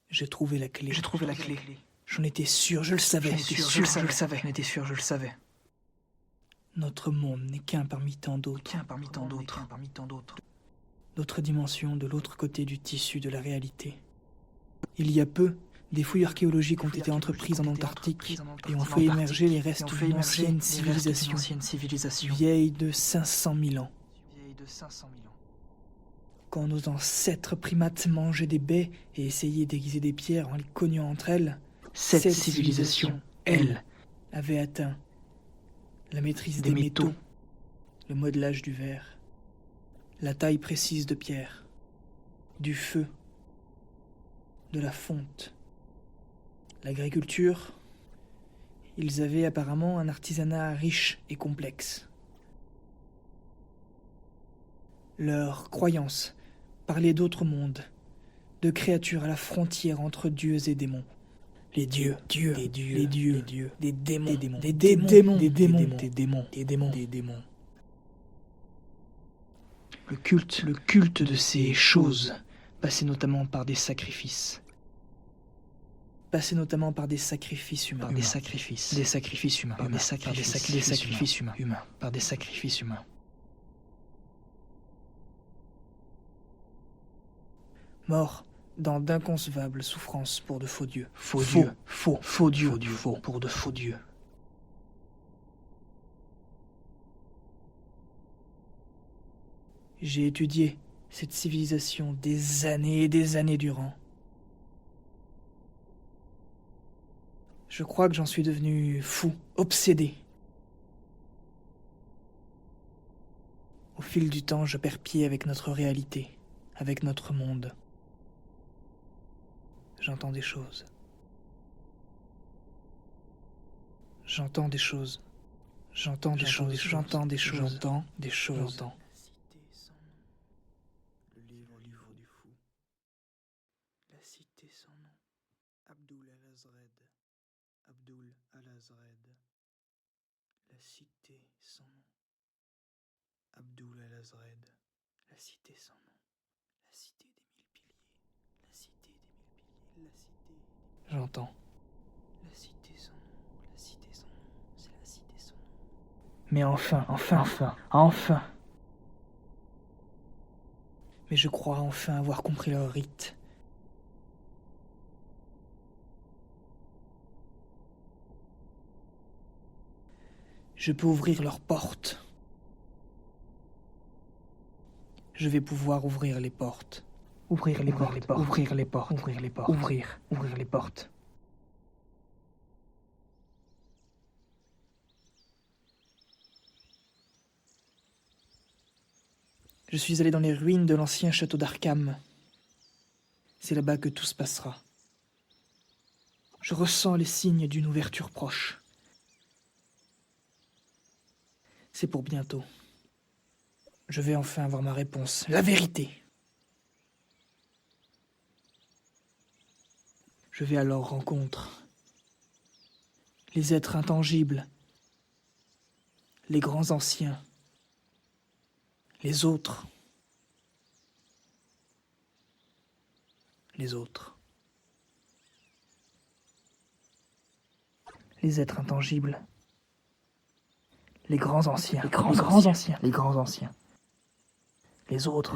J'ai trouvé la clé. J'en étais sûr, je le savais. J'en étais sûr, je le savais. Notre monde n'est qu'un parmi tant d'autres. D'autres dimensions de l'autre côté du tissu de la réalité. Il y a peu, des fouilles archéologiques ont été entreprises en Antarctique et ont fait émerger les restes d'une ancienne civilisation, vieille de 500 000 ans. Quand nos ancêtres primates mangeaient des baies et essayaient d'aiguiser des pierres en les cognant entre elles, cette civilisation, elle, avait atteint la maîtrise des métaux, le modelage du verre, la taille précise de pierre, du feu, de la fonte, l'agriculture. Ils avaient apparemment un artisanat riche et complexe. Leurs croyances parlaient d'autres mondes, de créatures à la frontière entre dieux et démons. Les dieux, des démons. Le culte de ces choses passait notamment par des sacrifices. Humains. Morts dans d'inconcevables souffrances pour de faux dieux. Pour de faux dieux. J'ai étudié cette civilisation des années et des années durant. Je crois que j'en suis devenu fou, obsédé. Au fil du temps, je perds pied avec notre réalité, avec notre monde. J'entends des choses. J'entends des choses. Le livre du fou. La cité sans nom. Abdul al-Azred. La cité sans nom. Abdul al-Azred. La cité sans nom. La cité des mille piliers. La cité des mille piliers. La cité. J'entends. La cité sans nom. La cité sans nom. C'est la cité sans nom. Mais enfin. Mais je crois enfin avoir compris leur rite. Je peux ouvrir leurs portes. Je vais pouvoir ouvrir les portes. Ouvrir les portes. Je suis allé dans les ruines de l'ancien château d'Arkham. C'est là-bas que tout se passera. Je ressens les signes d'une ouverture proche. C'est pour bientôt. Je vais enfin avoir ma réponse, la vérité. Je vais à leur rencontre. Les êtres intangibles. Les grands anciens. Les autres. Les êtres intangibles. Les grands anciens. Les autres.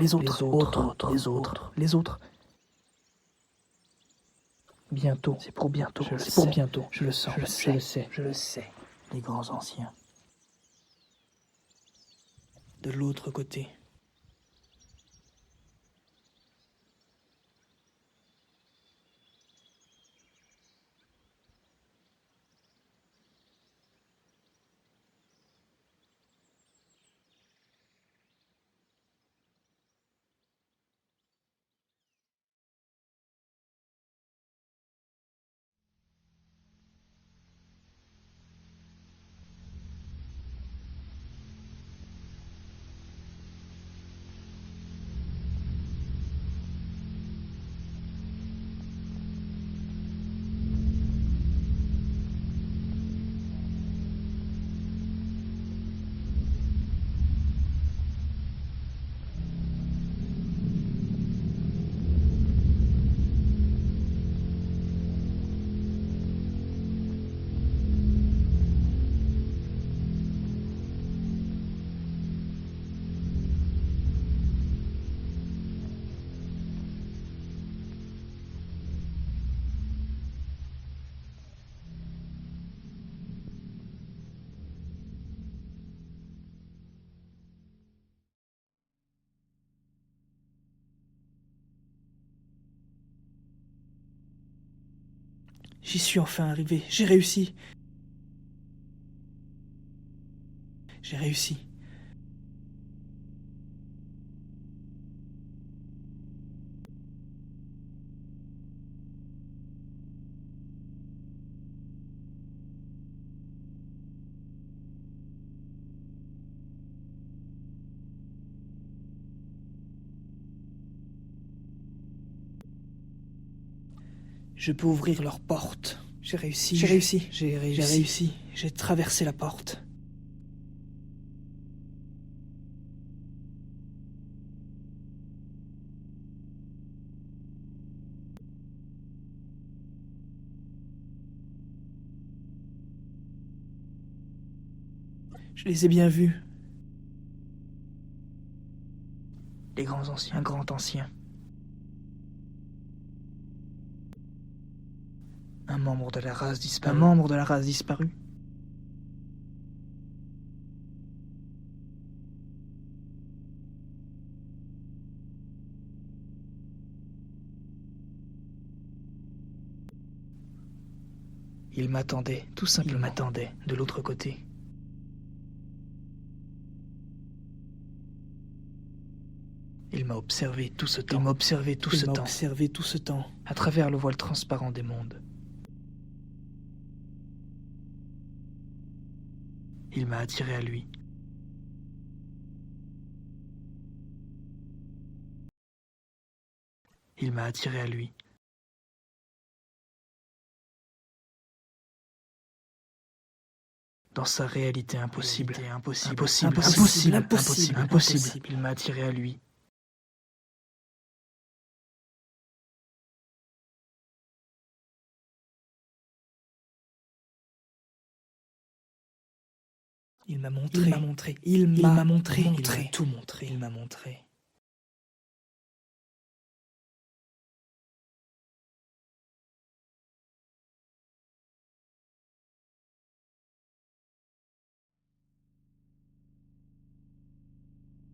Bientôt. C'est pour bientôt. Je le sens. Je le sais. Les grands anciens. De l'autre côté. J'y suis enfin arrivé. J'ai réussi. J'ai réussi. Je peux ouvrir leur porte. J'ai réussi. J'ai réussi. J'ai réussi. J'ai traversé la porte. Je les ai bien vus. Les grands anciens. Un grand ancien. Un membre de la race disparue. Un membre de la race disparue. Il m'attendait, tout simplement. Il m'attendait, de l'autre côté. Il m'a observé tout ce temps. Il m'a observé tout ce temps. Il m'a observé tout ce temps, à travers le voile transparent des mondes. Il m'a attiré à lui. Il m'a attiré à lui. Dans sa réalité impossible. Impossible. Il m'a attiré à lui. Il m'a montré. Il m'a tout montré. Il m'a montré.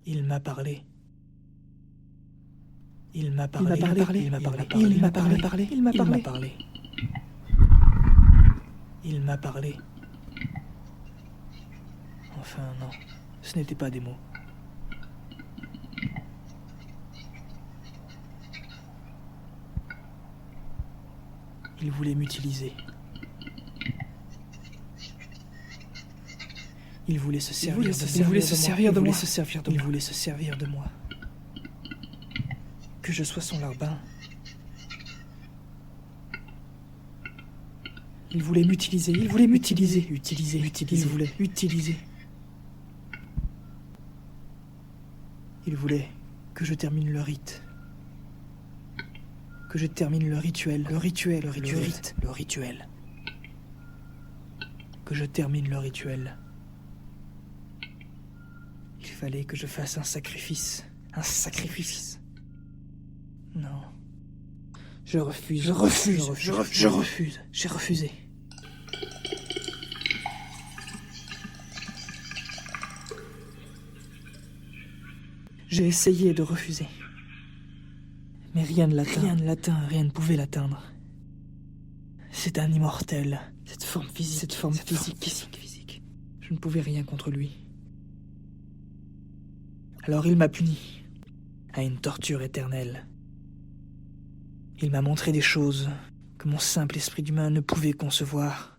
Il m'a parlé. Il m'a parlé. Enfin, non, ce n'était pas des mots. Il voulait m'utiliser. Il voulait se servir de moi. Que je sois son larbin. Il voulait m'utiliser. Il voulait Il voulait que je termine le rite. Que je termine le rituel. Que je termine le rituel. Il fallait que je fasse un sacrifice. Non. Je refuse. J'ai refusé. J'ai essayé de refuser. Mais rien ne l'atteint. Rien ne pouvait l'atteindre. C'est un immortel. Cette forme physique. Je ne pouvais rien contre lui. Alors il m'a puni à une torture éternelle. Il m'a montré des choses que mon simple esprit d'humain ne pouvait concevoir.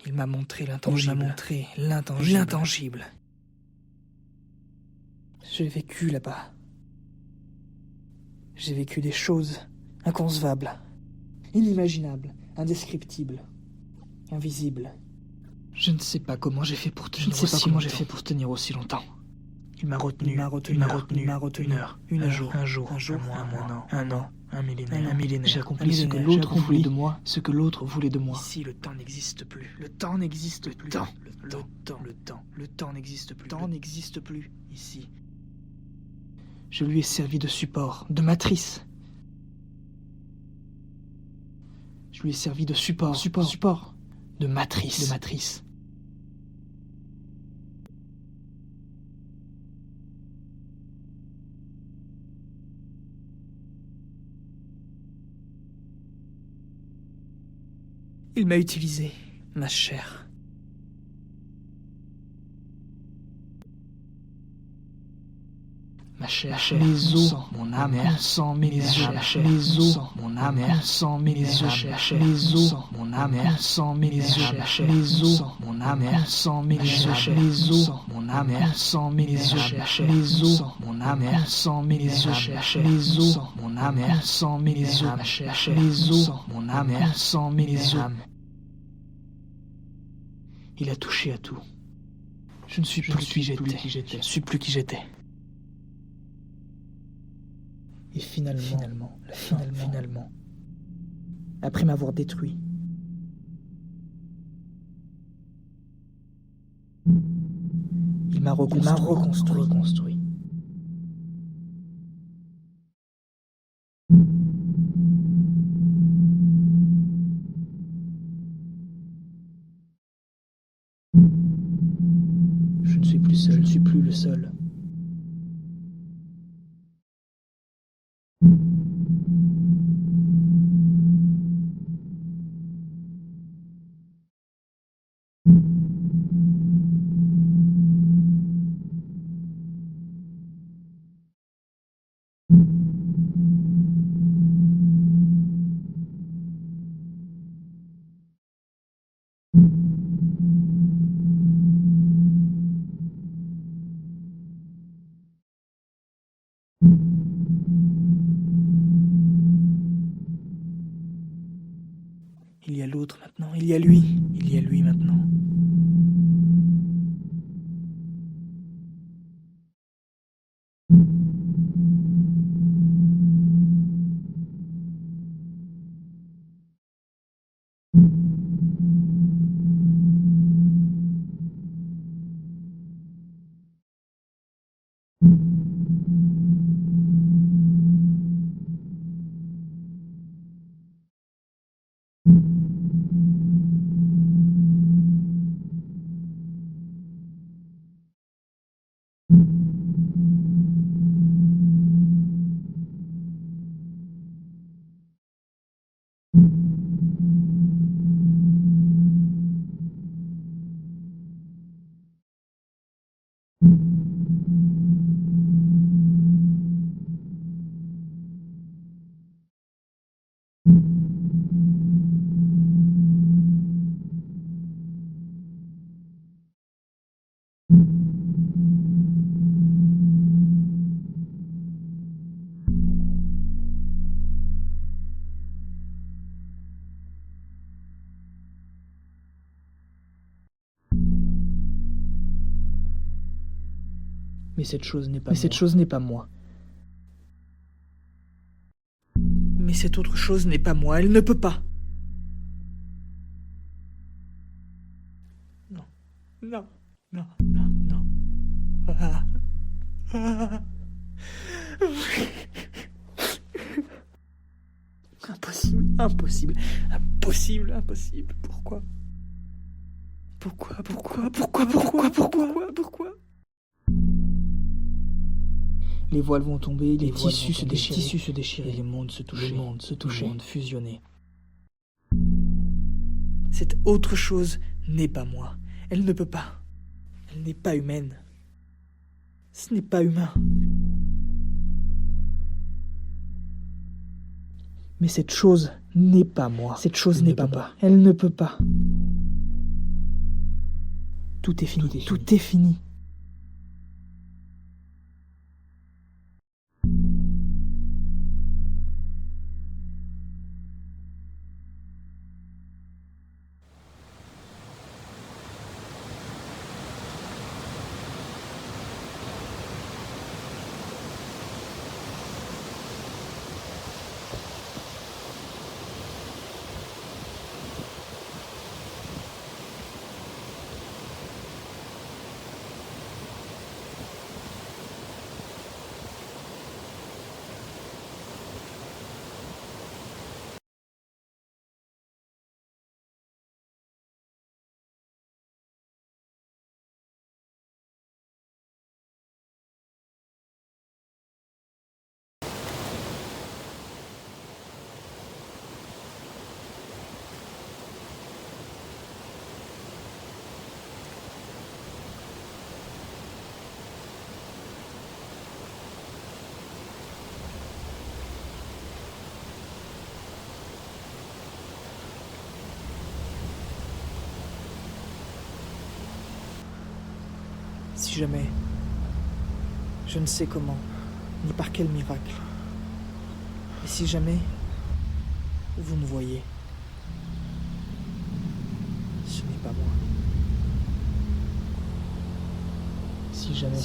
Il m'a montré l'intangible. J'ai vécu là-bas. J'ai vécu des choses inconcevables, inimaginables, indescriptibles, invisibles. Je ne sais pas comment j'ai fait pour tenir aussi longtemps. Il m'a retenu une heure, un jour, un an, un millénaire. J'ai accompli ce que l'autre voulait de moi, Ici, le temps n'existe plus. Le temps n'existe plus. Le temps n'existe plus. Ici. Je lui ai servi de support, de matrice. Je lui ai servi de support, de matrice. Il m'a utilisé, ma chair. Mes os, mon âme, mon sang, mes os, mes os, mon âme, mon sang, mes os, mes os, mon âme, mon sang, mes os, mes os, mon âme, mon sang, mes os, mes os, mon âme, mon sang, mes os, mes os, mon âme, mon sang, mes os, mes os, mon âme, mon sang, mes os, mes os, mon âme, mon sang, mes os. Il a touché à tout. Je ne suis plus qui j'étais. Je suis plus qui j'étais. Et finalement, après m'avoir détruit, il m'a reconstruit. Je ne suis plus le seul. Il y a l'autre maintenant, il y a lui maintenant. Mais cette chose n'est pas moi. Mais cette autre chose n'est pas moi, elle ne peut pas. Non. Impossible. Pourquoi? Les voiles vont tomber, les tissus se déchirer, les mondes se toucher, les mondes fusionner. Cette autre chose n'est pas moi. Elle ne peut pas. Elle n'est pas humaine. Ce n'est pas humain. Mais cette chose n'est pas moi. Cette chose n'est pas moi. Elle ne peut pas. Tout est fini, tout est fini. Si jamais, je ne sais comment, ni par quel miracle, et si jamais vous me voyez, ce n'est pas moi. Si jamais,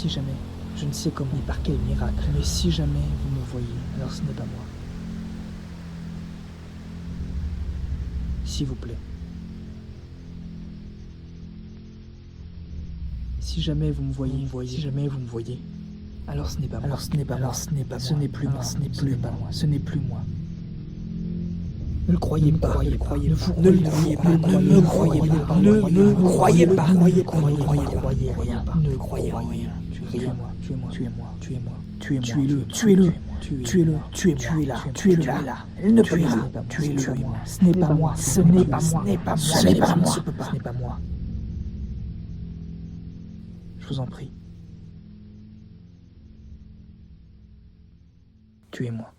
je ne sais comment, ni par quel miracle, mais si jamais vous me voyez, alors ce n'est pas moi. S'il vous plaît. Si jamais vous me voyez, si jamais vous me voyez, alors ce n'est pas moi. Alors ce n'est pas moi. Ce n'est plus moi. Ce n'est plus moi. Ce n'est plus moi. Ne le croyez pas. Ne le croyez pas. Ne le croyez pas. Ne le croyez pas. Ne croyez pas. Ne croyez rien. Ne croyez rien. Tuez-moi. Tuez-moi. Tuez-moi. Tuez-moi. Tuez-le. Tuez-le. Tuez-moi. Tuez-le là. Elle ne tuera. Tuez-le. Ce n'est pas moi. Ce n'est pas moi. Ce n'est pas moi. Ce n'est pas moi. Ce n'est pas moi. Je vous en prie. Tuez-moi.